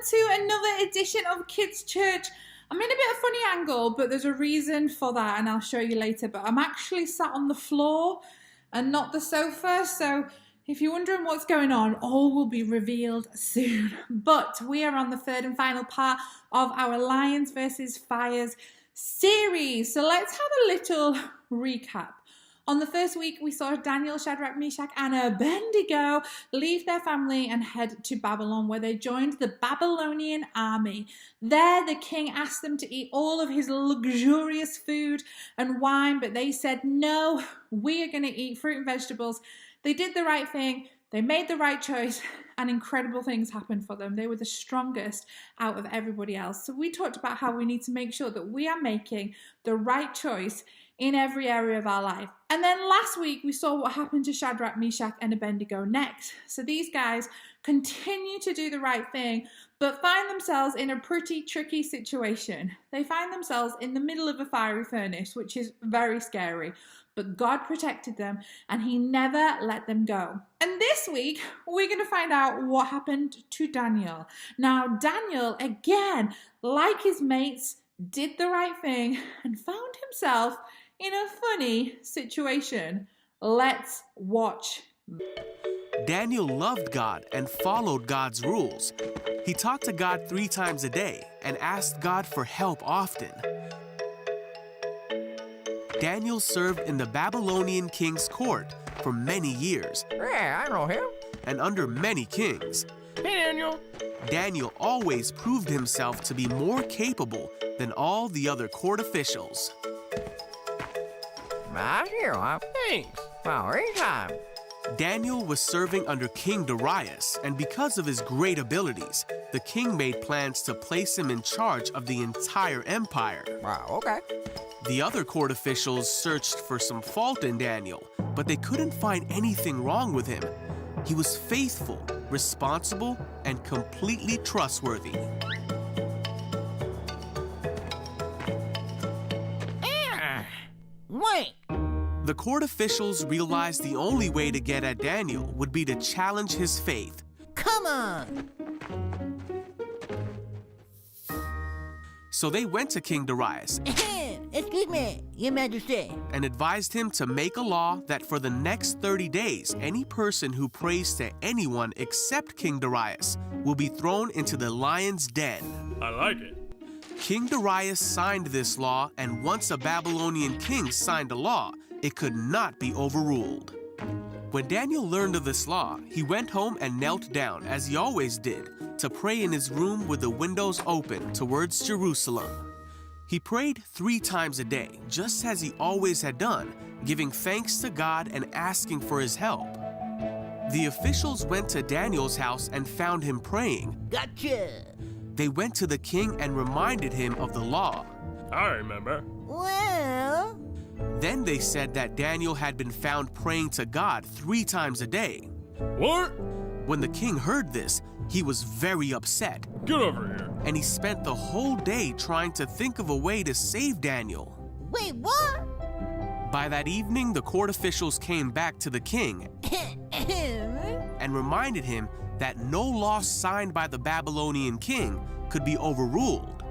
to another edition of Kids Church. I'm in a bit of a funny angle, but there's a reason for that, and I'll show you later. But I'm actually sat on the floor and not the sofa, so if you're wondering what's going on, all will be revealed soon. But we are on the third and final part of our Lions versus Fires series. So let's have a little recap. On the first week, we saw Daniel, Shadrach, Meshach, and Abednego leave their family and head to Babylon, where they joined the Babylonian army. There, the king asked them to eat all of his luxurious food and wine, but they said, no, we are going to eat fruit and vegetables. They did the right thing. They made the right choice, and incredible things happened for them. They were the strongest out of everybody else. So we talked about how we need to make sure that we are making the right choice in every area of our life. And then last week, we saw what happened to Shadrach, Meshach, and Abednego next. So these guys continue to do the right thing, but find themselves in a pretty tricky situation. They find themselves in the middle of a fiery furnace, which is very scary. But God protected them, and he never let them go. And this week, we're going to find out what happened to Daniel. Now, Daniel, again, like his mates, did the right thing and found himself in a funny situation. Let's watch. Daniel loved God and followed God's rules. He talked to God 3 times a day and asked God for help often. Daniel served in the Babylonian king's court for many years. Yeah, I know him. And under many kings. Hey, Daniel. Daniel always proved himself to be more capable than all the other court officials. Thanks. Well, anytime. Daniel was serving under King Darius, and because of his great abilities, the king made plans to place him in charge of the entire empire. Wow, okay. The other court officials searched for some fault in Daniel, but they couldn't find anything wrong with him. He was faithful, responsible, and completely trustworthy. Wait. The court officials realized the only way to get at Daniel would be to challenge his faith. Come on. So they went to King Darius Excuse me, Your Majesty. and advised him to make a law that for the next 30 days, any person who prays to anyone except King Darius will be thrown into the lion's den. I like it. King Darius signed this law, and once a Babylonian king signed a law, it could not be overruled. When Daniel learned of this law, he went home and knelt down, as he always did, to pray in his room with the windows open towards Jerusalem. He prayed 3 times a day, just as he always had done, giving thanks to God and asking for his help. The officials went to Daniel's house and found him praying. Gotcha. They went to the king and reminded him of the law. I remember. Well... Then they said that Daniel had been found praying to God 3 times a day. What? When the king heard this, he was very upset, Get over here. and he spent the whole day trying to think of a way to save Daniel. Wait, what? By that evening, the court officials came back to the king and reminded him that no law signed by the Babylonian king could be overruled.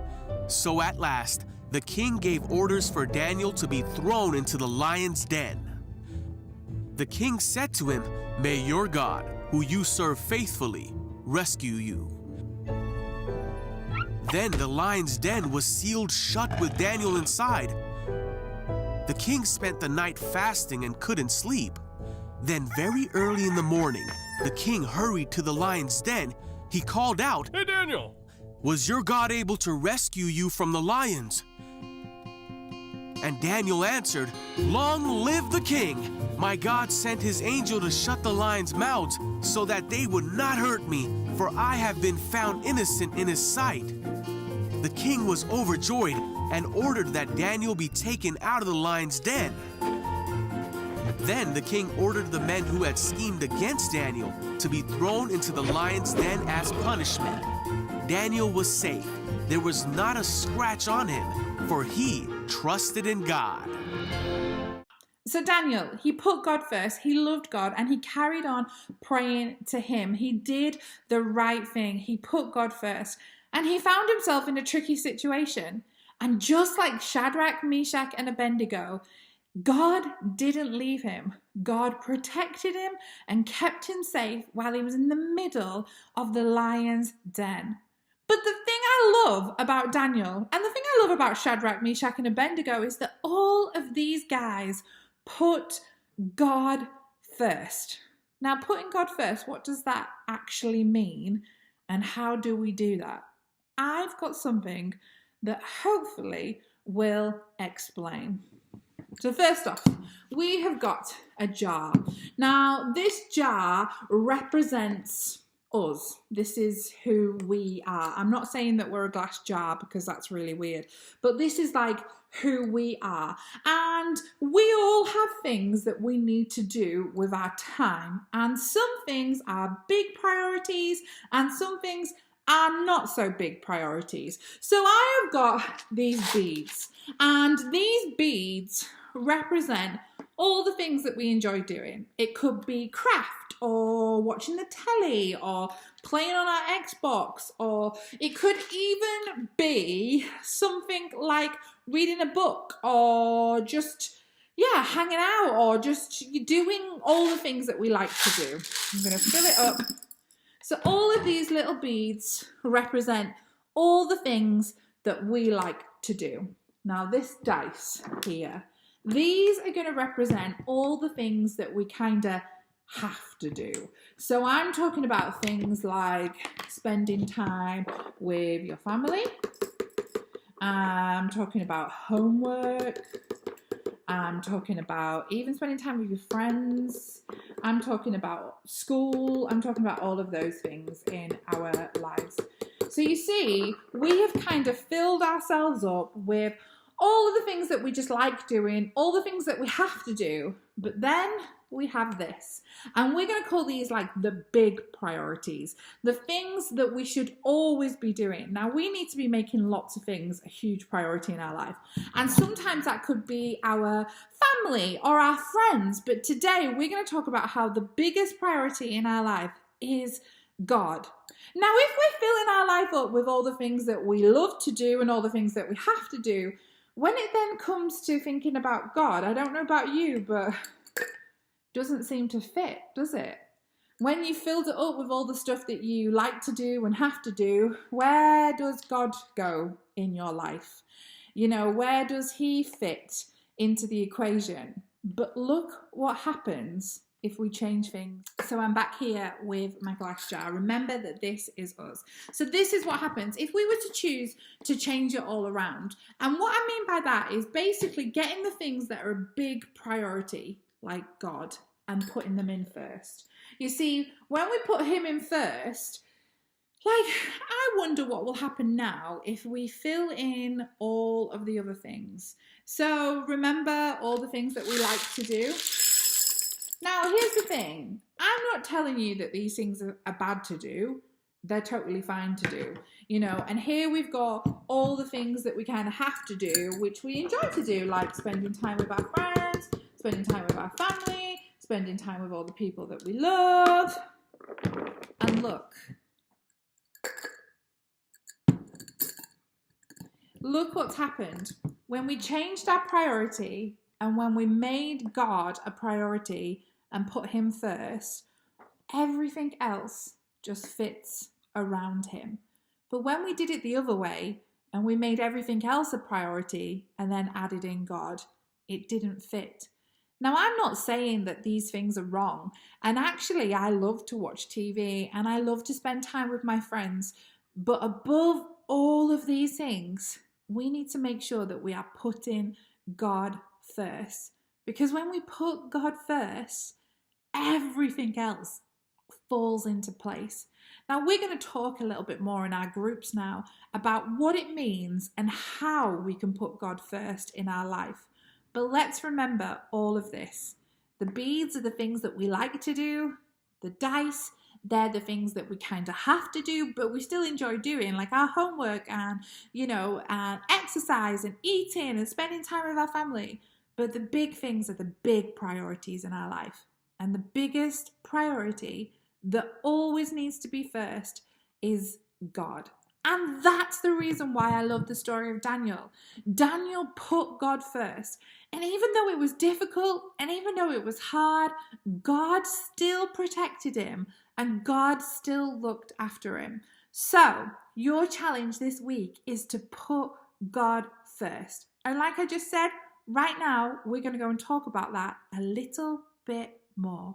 So at last, the king gave orders for Daniel to be thrown into the lion's den. The king said to him, "May your God, who you serve faithfully, rescue you." Then the lion's den was sealed shut with Daniel inside. The king spent the night fasting and couldn't sleep. Then very early in the morning, the king hurried to the lion's den. He called out, Hey, Daniel. "Was your God able to rescue you from the lions?" And Daniel answered, "Long live the king! My God sent his angel to shut the lions' mouths so that they would not hurt me, for I have been found innocent in his sight." The king was overjoyed and ordered that Daniel be taken out of the lion's den. Then the king ordered the men who had schemed against Daniel to be thrown into the lion's den as punishment. Daniel was safe. There was not a scratch on him, for he trusted in God. So Daniel, he put God first, he loved God, and he carried on praying to him. He did the right thing. He put God first, and he found himself in a tricky situation. And just like Shadrach, Meshach, and Abednego, God didn't leave him. God protected him and kept him safe while he was in the middle of the lion's den. But the thing I love about Daniel, and the thing I love about Shadrach, Meshach, and Abednego, is that all of these guys put God first. Now, putting God first, what does that actually mean? And how do we do that? I've got something that hopefully will explain. So first off, we have got a jar. Now, this jar represents us. This is who we are. I'm not saying that we're a glass jar because that's really weird, but this is like who we are. And we all have things that we need to do with our time. And some things are big priorities and some things are not so big priorities. So I have got these beads, and these beads represent all the things that we enjoy doing. It could be craft or watching the telly or playing on our Xbox, or it could even be something like reading a book or just, hanging out or just doing all the things that we like to do. I'm going to fill it up. So all of these little beads represent all the things that we like to do. Now this dice here, these are going to represent all the things that we kind of have to do. So I'm talking about things like spending time with your family. I'm talking about homework. I'm talking about even spending time with your friends. I'm talking about school. I'm talking about all of those things in our lives. So you see, we have kind of filled ourselves up with all of the things that we just like doing, all the things that we have to do, but then we have this. And we're going to call these like the big priorities, the things that we should always be doing. Now, we need to be making lots of things a huge priority in our life. And sometimes that could be our family or our friends. But today we're going to talk about how the biggest priority in our life is God. Now, if we're filling our life up with all the things that we love to do and all the things that we have to do, when it then comes to thinking about God, I don't know about you, but doesn't seem to fit, does it? When you filled it up with all the stuff that you like to do and have to do, where does God go in your life? You know, where does he fit into the equation? But look what happens if we change things. So I'm back here with my glass jar. Remember that this is us. So this is what happens if we were to choose to change it all around. And what I mean by that is basically getting the things that are a big priority, like God, and putting them in first. You see, when we put him in first, I wonder what will happen now if we fill in all of the other things. So remember all the things that we like to do. Now, here's the thing. I'm not telling you that these things are bad to do. They're totally fine to do, you know. And here we've got all the things that we kind of have to do, which we enjoy to do, like spending time with our friends, spending time with our family, spending time with all the people that we love. And look what's happened. When we changed our priority and when we made God a priority and put him first, everything else just fits around him. But when we did it the other way and we made everything else a priority and then added in God, it didn't fit. Now, I'm not saying that these things are wrong. And actually, I love to watch TV and I love to spend time with my friends. But above all of these things, we need to make sure that we are putting God first. Because when we put God first, everything else falls into place. Now, we're going to talk a little bit more in our groups now about what it means and how we can put God first in our life. But let's remember all of this. The beads are the things that we like to do. The dice, they're the things that we kind of have to do, but we still enjoy doing, like our homework and, and exercise and eating and spending time with our family. But the big things are the big priorities in our life. And the biggest priority that always needs to be first is God. And that's the reason why I love the story of Daniel. Daniel put God first. And even though it was difficult and even though it was hard, God still protected him and God still looked after him. So your challenge this week is to put God first. And like I just said, right now we're going to go and talk about that a little bit more.